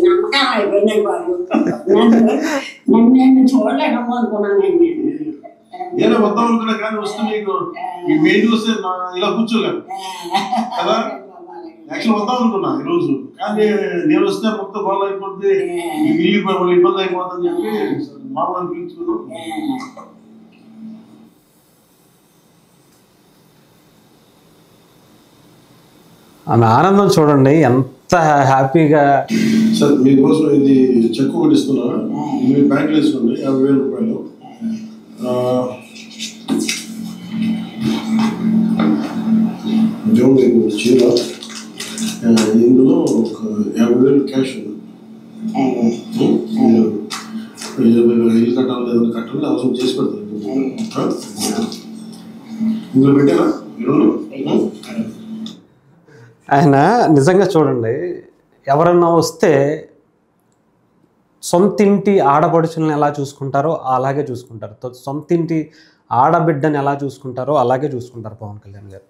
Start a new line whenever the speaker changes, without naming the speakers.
నమ్మకం అయిపోయినాయి బాబు. నన్ను నేను చూడలేము అనుకున్నాను.
నేను వద్దాం అనుకున్నా కానీ వస్తే మీకు మెయిన్ వస్తే ఇలా కూర్చోలేము కదా. యాక్చువల్ వద్దాం అనుకున్నా ఈరోజు, కానీ నేను వస్తే మొత్తం బాగా అయిపోతుంది, ఇల్లు వాళ్ళు ఇబ్బంది అయిపోతుందని చెప్పి మామూలు అనిపించుకున్నాం.
ఆమె ఆనందం చూడండి ఎంత హ్యాపీగా.
సార్ మీకోసం ఇది చెక్ ఒకటి ఇస్తున్నా, మీరు బ్యాంకులో వేసుకోండి 50,000 రూపాయలు. దేవుడు చీర, ఇందులో ఒక 50,000 క్యాష్ ఉంది. ఇల్లు కట్టాలి, ఏదైనా కట్టాలి, అవసరం చేసి పెడతారు. ఇందులో పెట్టారా?
ఆయన నిజంగా చూడండి, ఎవరన్నా వస్తే సొంతింటి ఆడపడుచులను ఎలా చూసుకుంటారో అలాగే చూసుకుంటారు, సొంతింటి ఆడబిడ్డని ఎలా చూసుకుంటారో అలాగే చూసుకుంటారు పవన్ కళ్యాణ్ గారు.